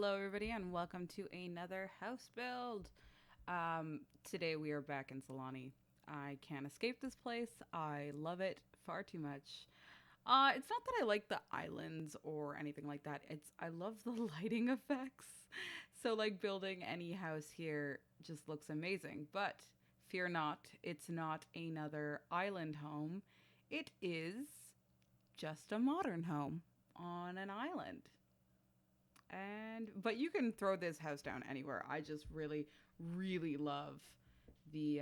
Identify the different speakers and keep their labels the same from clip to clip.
Speaker 1: Hello, everybody, and welcome to another house build. Today we are back in Sulani. I can't escape this place. I love it far too much. It's not that I like the islands or anything like that. It's I love the lighting effects. So like building any house here just looks amazing. But fear not, it's not another island home. It is just a modern home on an island. But you can throw this house down anywhere. I just really love the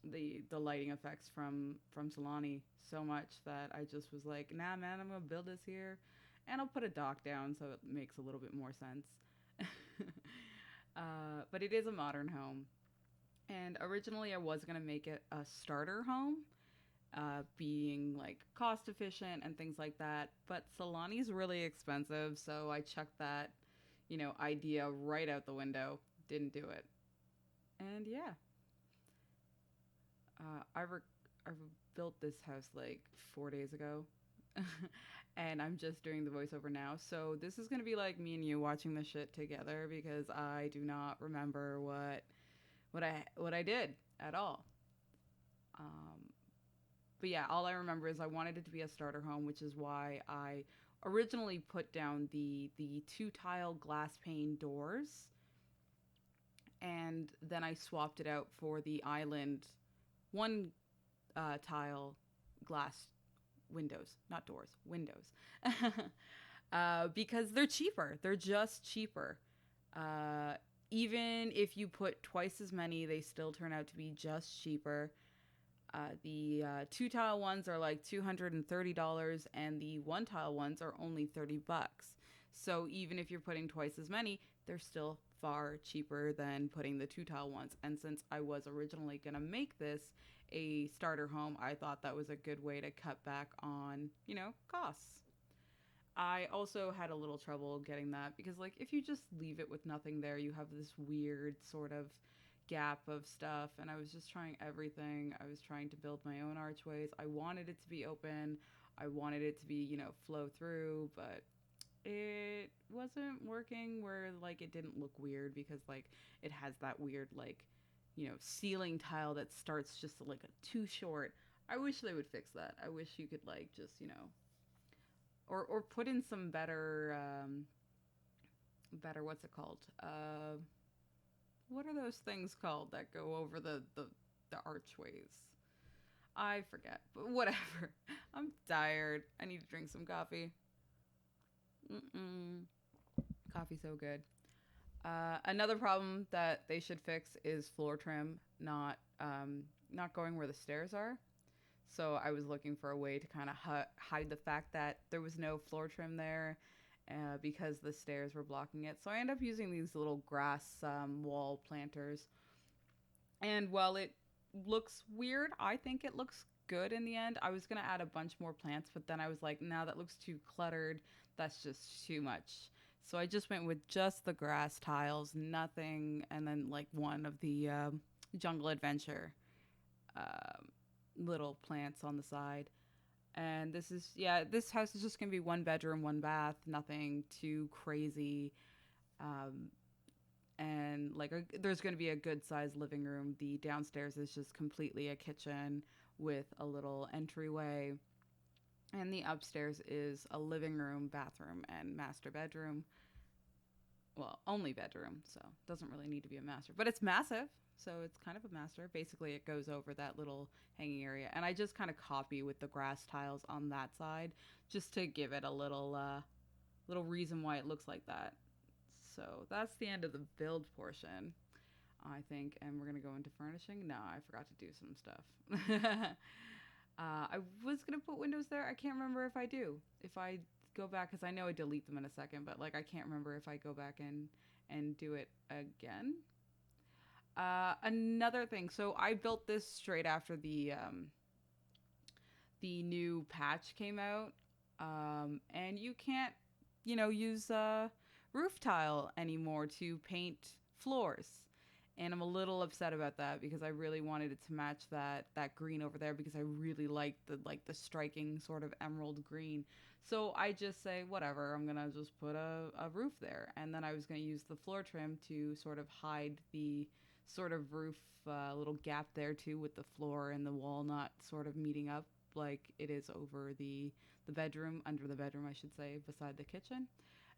Speaker 1: the lighting effects from Solani so much that I just was like, nah, man, I'm gonna build this here, and I'll put a dock down so it makes a little bit more sense. But it is a modern home, and originally I was gonna make it a starter home, being like cost efficient and things like that. But Solani's really expensive, so I chucked that, idea right out the window. Didn't do it. And yeah, uh, I re- I built this house like 4 days ago, and I'm just doing the voiceover now. So this is gonna be like me and you watching the shit together because I do not remember what I did at all. Um, but yeah, all I remember is I wanted it to be a starter home, which is why I originally put down the two tile glass pane doors, and then I swapped it out for the island one tile glass windows, not doors, windows, because they're cheaper. They're just cheaper. Uh, Even if you put twice as many, they still turn out to be just cheaper. The two tile ones are like $230, and the one tile ones are only $30. So even if you're putting twice as many, they're still far cheaper than putting the two tile ones. And since I was originally going to make this a starter home, I thought that was a good way to cut back on, costs. I also had a little trouble getting that because, like, if you just leave it with nothing there, you have this weird sort of gap of stuff. And I was just trying everything. I was trying to build my own archways. I wanted it to be open, I wanted it to be, flow through, but it wasn't working where, like, it didn't look weird because, like, it has that weird, like, ceiling tile that starts just like a too short. I wish they would fix that. I wish you could, like, just, or put in some better what's it called? What are those things called that go over the archways? I forget, but whatever. I'm tired. I need to drink some coffee. Mm-mm. Coffee's so good. Another problem that they should fix is floor trim, not going where the stairs are. So I was looking for a way to kind of hide the fact that there was no floor trim there, because the stairs were blocking it. So I end up using these little grass wall planters. And while it looks weird, I think it looks good in the end. I was going to add a bunch more plants, but then I was like, nah, that looks too cluttered. That's just too much. So I just went with just the grass tiles, nothing, and then like one of the jungle adventure little plants on the side. And this house is just gonna be one bedroom, one bath, nothing too crazy. Um, and like there's gonna be a good sized living room. The downstairs is just completely a kitchen with a little entryway, and the upstairs is a living room, bathroom, and master bedroom. Well, only bedroom, so doesn't really need to be a master, but it's massive, so it's kind of a master. Basically, it goes over that little hanging area, and I just kind of copy with the grass tiles on that side, just to give it a little reason why it looks like that. So that's the end of the build portion, I think, and we're gonna go into furnishing. No, I forgot to do some stuff. I was gonna put windows there. I can't remember if I do. If I go back, because I know I delete them in a second, but like I can't remember if I go back and do it again. Another thing. So I built this straight after the new patch came out, and you can't, use roof tile anymore to paint floors. And I'm a little upset about that because I really wanted it to match that green over there because I really like the striking sort of emerald green. So I just say, whatever, I'm going to just put a roof there. And then I was going to use the floor trim to sort of hide the sort of roof little gap there too, with the floor and the wall not sort of meeting up like it is over the bedroom, under the bedroom, I should say, beside the kitchen.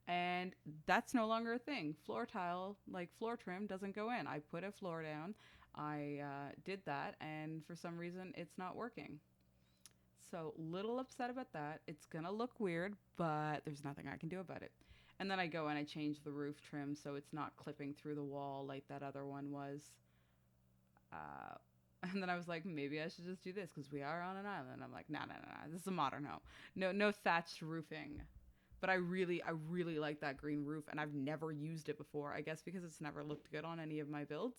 Speaker 1: And that's no longer a thing. Floor tile, like floor trim, doesn't go in. I put a floor down. I did that, and for some reason, it's not working. So, little upset about that. It's gonna look weird, but there's nothing I can do about it. And then I go and I change the roof trim so it's not clipping through the wall like that other one was. Uh, and then I was like, maybe I should just do this because we are on an island. I'm like, no, no, no, no. This is a modern home. No, no thatched roofing. But I really like that green roof, and I've never used it before. I guess because it's never looked good on any of my builds.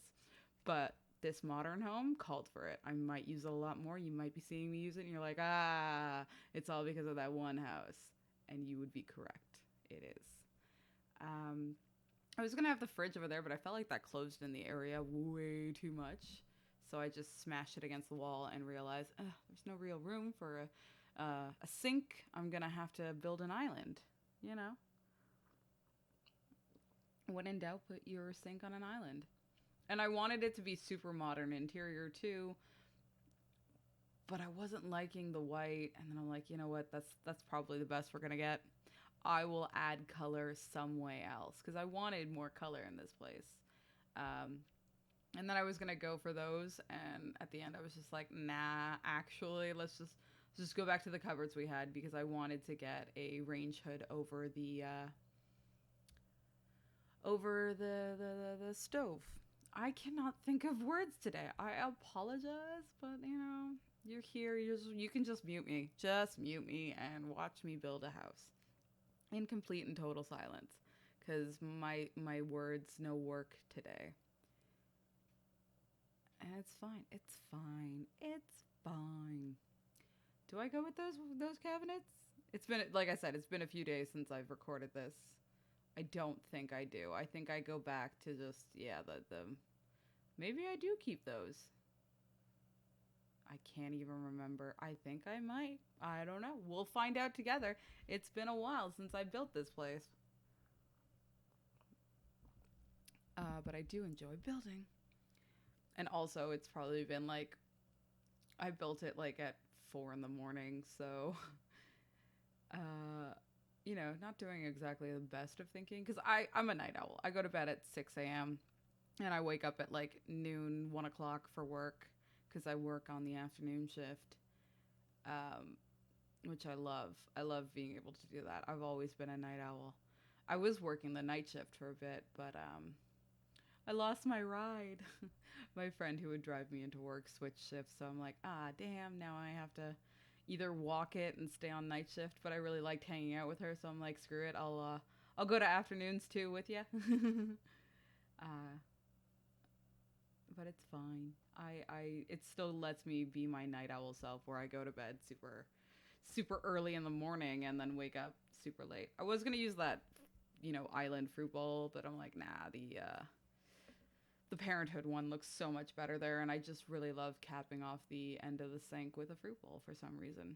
Speaker 1: But this modern home called for it. I might use it a lot more. You might be seeing me use it, and you're like, ah, it's all because of that one house. And you would be correct. It is. Um, I was gonna have the fridge over there, but I felt like that closed in the area way too much. So I just smashed it against the wall and realized there's no real room for a sink. I'm gonna have to build an island. You know, when in doubt, put your sink on an island. And I wanted it to be super modern interior too, but I wasn't liking the white. And then I'm like, you know what? That's probably the best we're gonna get. I will add color some way else because I wanted more color in this place. Um, and then I was gonna go for those, and at the end I was just like, nah. Actually, let's just go back to the cupboards we had because I wanted to get a range hood over the stove. I cannot think of words today. I apologize, but you're here. You can just mute me. Just mute me and watch me build a house in complete and total silence, because my words no work today. And it's fine. It's fine. It's fine. Do I go with those cabinets? It's been, like I said, it's been a few days since I've recorded this. I don't think I do. I think I go back to just, yeah, the maybe I do keep those. I can't even remember. I think I might. I don't know. We'll find out together. It's been a while since I built this place. But I do enjoy building. And also, it's probably been like, I built it like at 4 in the morning, so uh, not doing exactly the best of thinking. Because I'm a night owl. I go to bed at 6 a.m. and I wake up at like noon, 1 o'clock for work because I work on the afternoon shift, um, which I love. I love being able to do that. I've always been a night owl. I was working the night shift for a bit, but I lost my ride. My friend who would drive me into work switched shifts, so I'm like, damn, now I have to either walk it and stay on night shift, but I really liked hanging out with her, so I'm like, screw it, I'll go to afternoons too with you. uh, but it's fine. It still lets me be my night owl self, where I go to bed super early in the morning and then wake up super late. I was gonna use that, island fruit bowl, but I'm like, nah, the Parenthood one looks so much better there, and I just really love capping off the end of the sink with a fruit bowl for some reason.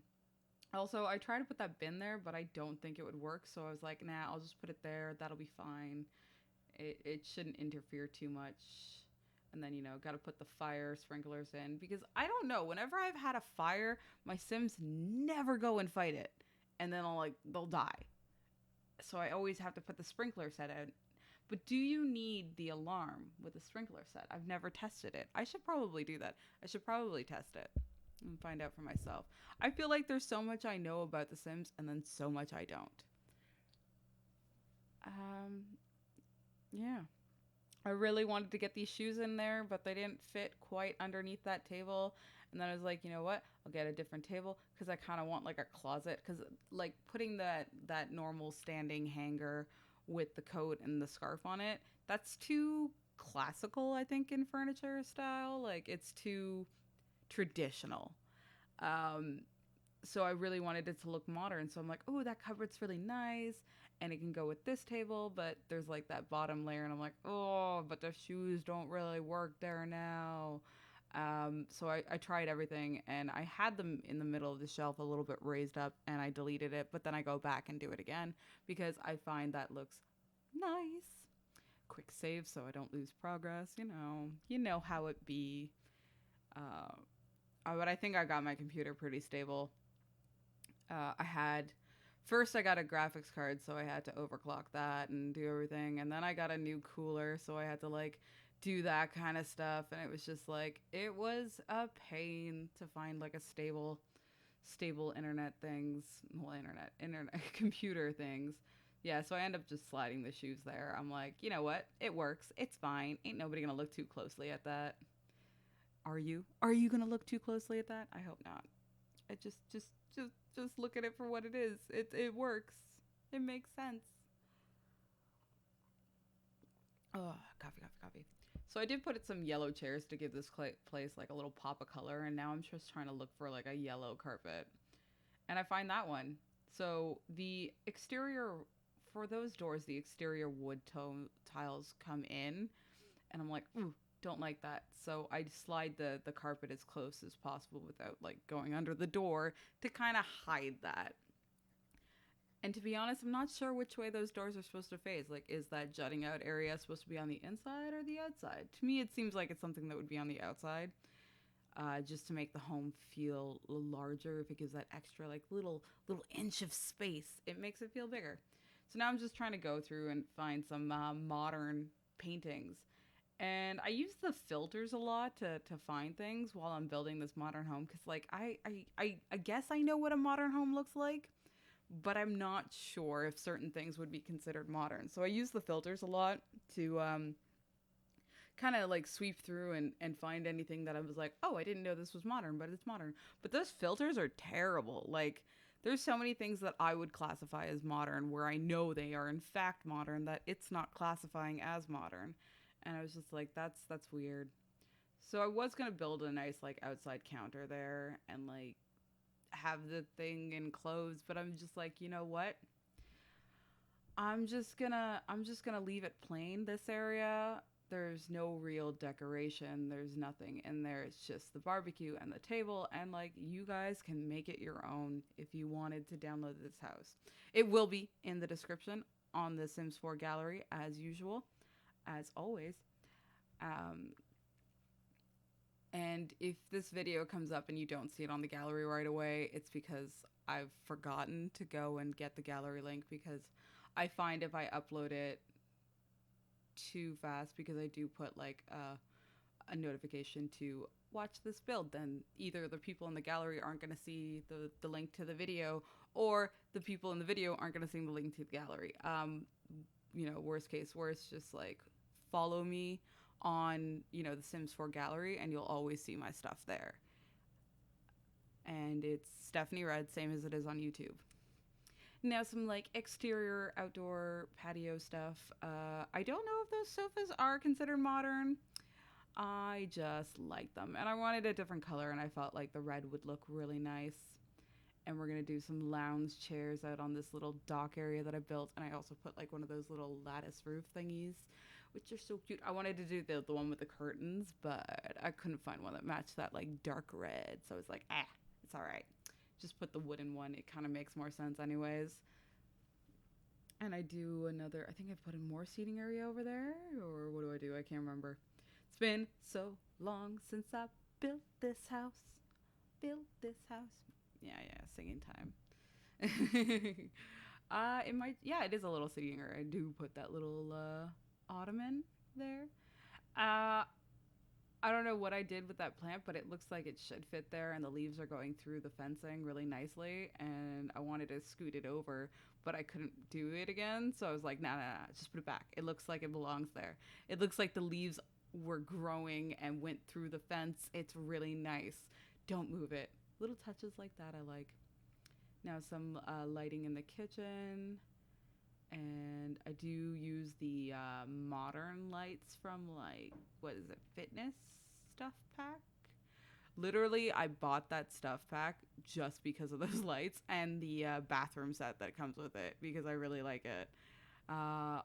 Speaker 1: Also, I tried to put that bin there, but I don't think it would work, so I was like, nah, I'll just put it there. That'll be fine. It shouldn't interfere too much. And then, got to put the fire sprinklers in, because I don't know. Whenever I've had a fire, my Sims never go and fight it, and then they'll die. So I always have to put the sprinkler set in. But do you need the alarm with a sprinkler set? I've never tested it. I should probably do that. I should probably test it and find out for myself. I feel like there's so much I know about The Sims and then so much I don't. Yeah. I really wanted to get these shoes in there, but they didn't fit quite underneath that table. And then I was like, you know what? I'll get a different table because I kind of want like a closet, because like putting that normal standing hanger with the coat and the scarf on it, that's too classical, I think, in furniture style. Like it's too traditional. Um, so I really wanted it to look modern. So I'm like, oh, that cupboard's really nice, and it can go with this table, but there's like that bottom layer, and I'm like, oh, but the shoes don't really work there now. So I tried everything, and I had them in the middle of the shelf a little bit raised up, and I deleted it, but then I go back and do it again because I find that looks nice. Quick save so I don't lose progress, you know how it be. Uh, but I think I got my computer pretty stable. I had first I got a graphics card, so I had to overclock that and do everything, and then I got a new cooler, so I had to like do that kind of stuff, and it was just like it was a pain to find like a stable internet things, well, internet computer things. Yeah, so I end up just sliding the shoes there. I'm like, you know what? It works. It's fine. Ain't nobody gonna look too closely at that. Are you? Are you gonna look too closely at that? I hope not. I just look at it for what it is. It works. It makes sense. Oh, coffee. So I did put some yellow chairs to give this place like a little pop of color, and now I'm just trying to look for like a yellow carpet, and I find that one. So the exterior for those doors, the exterior wood tone tiles come in, and I'm like, ooh, don't like that. So I slide the carpet as close as possible without like going under the door to kind of hide that. And to be honest, I'm not sure which way those doors are supposed to face. Like, is that jutting out area supposed to be on the inside or the outside? To me, it seems like it's something that would be on the outside, just to make the home feel larger. If it gives that extra, like, little inch of space, it makes it feel bigger. So now I'm just trying to go through and find some modern paintings. And I use the filters a lot to find things while I'm building this modern home. Because, like, I guess I know what a modern home looks like, but I'm not sure if certain things would be considered modern. So I use the filters a lot to kind of like sweep through and find anything that I was like, oh, I didn't know this was modern, but it's modern. But those filters are terrible. Like, there's so many things that I would classify as modern where I know they are in fact modern that it's not classifying as modern. And I was just like, that's weird. So I was gonna build a nice like outside counter there and like have the thing enclosed, but I'm just like, you know what? I'm just gonna leave it plain this area. There's no real decoration. There's nothing in there. It's just the barbecue and the table, and like you guys can make it your own if you wanted to download this house. It will be in the description on the Sims 4 gallery as usual, as always. Um, And if this video comes up and you don't see it on the gallery right away, it's because I've forgotten to go and get the gallery link, because I find if I upload it too fast, because I do put like a notification to watch this build, then either the people in the gallery aren't going to see the link to the video, or the people in the video aren't going to see the link to the gallery. Worst case, worst, just like follow me on, the Sims 4 gallery, and you'll always see my stuff there. And it's StefanyRed, same as it is on YouTube. Now some like exterior outdoor patio stuff. I don't know if those sofas are considered modern. I just like them, and I wanted a different color, and I felt like the red would look really nice. And we're gonna do some lounge chairs out on this little dock area that I built, and I also put like one of those little lattice roof thingies, which are so cute. I wanted to do the one with the curtains, but I couldn't find one that matched that like dark red, so I was like, it's all right. Just put the wooden one. It kind of makes more sense anyways. And I do another, I think I put in more seating area over there, or what do I do? I can't remember. It's been so long since I built this house. Built this house. Yeah, singing time. It might, yeah, it is a little seating area. I do put that little ottoman there. I don't know what I did with that plant, but it looks like it should fit there, and the leaves are going through the fencing really nicely, and I wanted to scoot it over, but I couldn't do it again, so I was like, nah, just put it back. It looks like it belongs there. It looks like the leaves were growing and went through the fence. It's really nice. Don't move it. Little touches like that I like. Now some lighting in the kitchen, and I do use the modern lights from like, what is it, fitness stuff pack. Literally, I bought that stuff pack just because of those lights and the bathroom set that comes with it, because I really like it.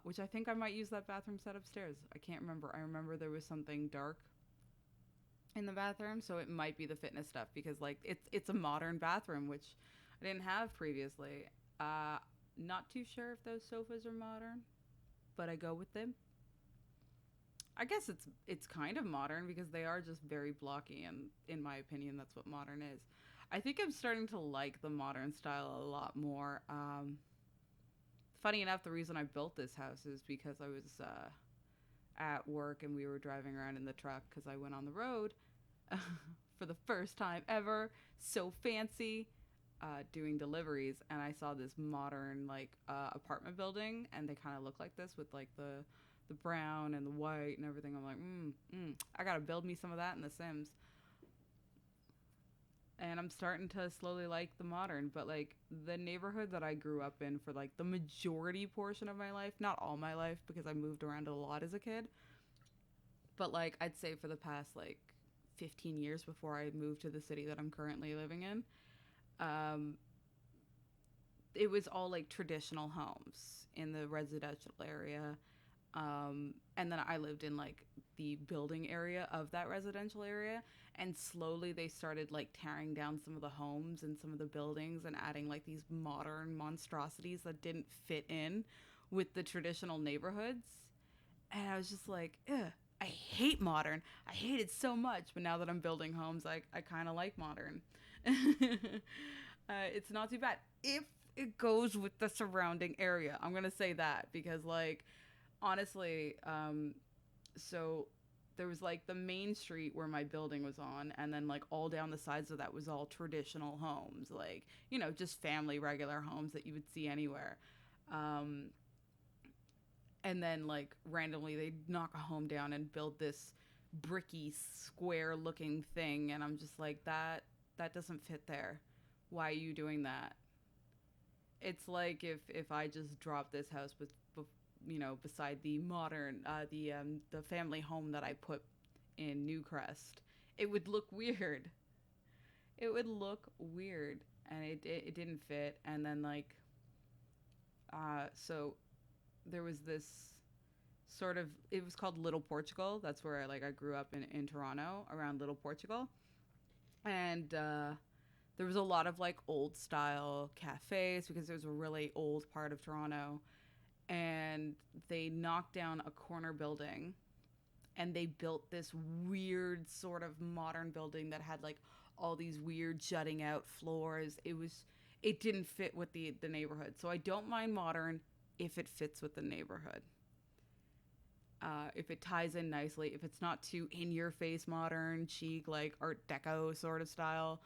Speaker 1: Which I think I might use that bathroom set upstairs. I can't remember. I remember there was something dark in the bathroom, so it might be the fitness stuff because like it's a modern bathroom, which I didn't have previously. Not too sure if those sofas are modern, but I go with them. I guess it's kind of modern because they are just very blocky, and in my opinion, that's what modern is. I think I'm starting to like the modern style a lot more. Funny enough, the reason I built this house is because I was at work and we were driving around in the truck because I went on the road for the first time ever, so fancy, doing deliveries, and I saw this modern like apartment building, and they kind of look like this with like the brown and the white and everything. I'm like, I gotta build me some of that in The Sims. And I'm starting to slowly like the modern, but like the neighborhood that I grew up in for like the majority portion of my life, not all my life because I moved around a lot as a kid, but like I'd say for the past like 15 years before I moved to the city that I'm currently living in, um, it was all like traditional homes in the residential area. And then I lived in like the building area of that residential area. And slowly they started like tearing down some of the homes and some of the buildings and adding like these modern monstrosities that didn't fit in with the traditional neighborhoods. And I was just like, ugh, I hate modern. I hate it so much. But now that I'm building homes, I kind of like modern. It's not too bad if it goes with the surrounding area. I'm gonna say that because, like, honestly, so there was like the main street where my building was on, and then like all down the sides of that was all traditional homes, like just family regular homes that you would see anywhere. Um, and then like randomly they'd knock a home down and build this bricky square looking thing, and I'm just like that doesn't fit there. Why are you doing that? It's like if I just dropped this house with beside the modern the family home that I put in Newcrest, it would look weird. It would look weird, and it didn't fit. And then like so there was this sort of, it was called Little Portugal. That's where I grew up in Toronto around Little Portugal, and there was a lot of like old style cafes because it was a really old part of Toronto, and they knocked down a corner building and they built this weird sort of modern building that had like all these weird jutting out floors. It didn't fit with the neighborhood. So I don't mind modern if it fits with the neighborhood. If it ties in nicely, if it's not too in your face modern, chic, like Art Deco sort of style,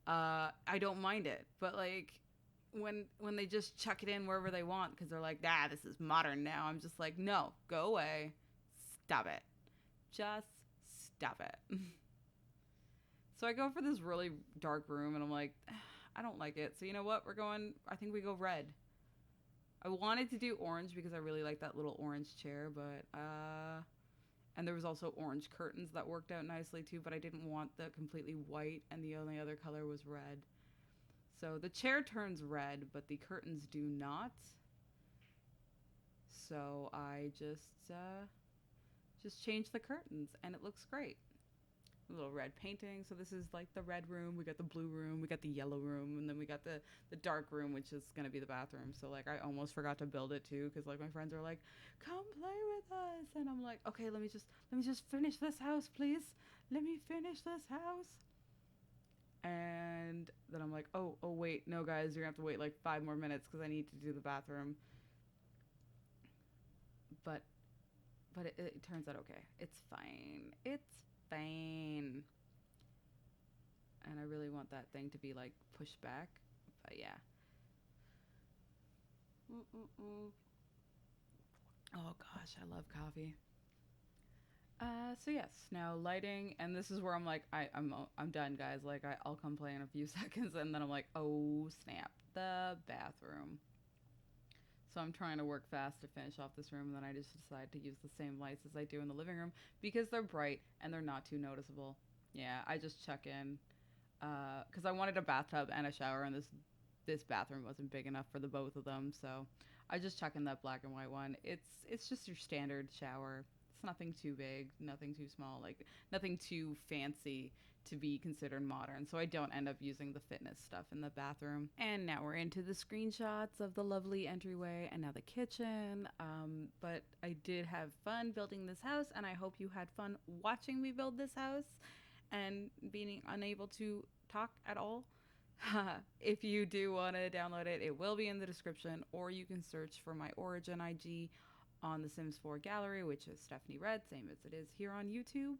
Speaker 1: I don't mind it. But like when they just chuck it in wherever they want because they're like, this is modern now. I'm just like, no, go away, stop it, just stop it. So I go for this really dark room, and I'm like, I don't like it. So you know what? I think we go red. I wanted to do orange because I really like that little orange chair, but and there was also orange curtains that worked out nicely too, but I didn't want the completely white, and the only other color was red. So the chair turns red, but the curtains do not. So I just changed the curtains, and it looks great. A little red painting. So this is like the red room. We got the blue room. We got the yellow room, and then we got the dark room, which is gonna be the bathroom. So like I almost forgot to build it too, because like my friends are like, "Come play with us," and I'm like, "Okay, let me just finish this house, please. Let me finish this house." And then I'm like, oh wait, no guys, you're gonna have to wait like 5 more minutes because I need to do the bathroom. But it turns out okay. It's fine. It's fine. And I really want that thing to be like pushed back. But yeah. Mm-mm-mm. Oh gosh, I love coffee. So yes, now lighting, and this is where I'm like, I'm done, guys. Like I'll come play in a few seconds, and then I'm like, oh snap, the bathroom. So I'm trying to work fast to finish off this room, and then I just decide to use the same lights as I do in the living room because they're bright and they're not too noticeable. Yeah, I just check in because I wanted a bathtub and a shower, and this bathroom wasn't big enough for the both of them, so I just check in that black and white one. It's just your standard shower, It's nothing too big, nothing too small, like nothing too fancy to be considered modern. So I don't end up using the fitness stuff in the bathroom. And now we're into the screenshots of the lovely entryway and now the kitchen. But I did have fun building this house, and I hope you had fun watching me build this house and being unable to talk at all. If you do want to download it, it will be in the description, or you can search for my Origin IG on the Sims 4 gallery, which is StefanyRed, same as it is here on YouTube.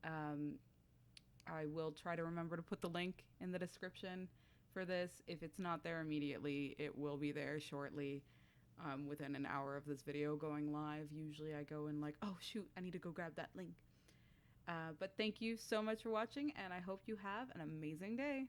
Speaker 1: I will try to remember to put the link in the description for this. If it's not there immediately, it will be there shortly, within an hour of this video going live. Usually I go and like, oh shoot, I need to go grab that link. But thank you so much for watching, and I hope you have an amazing day.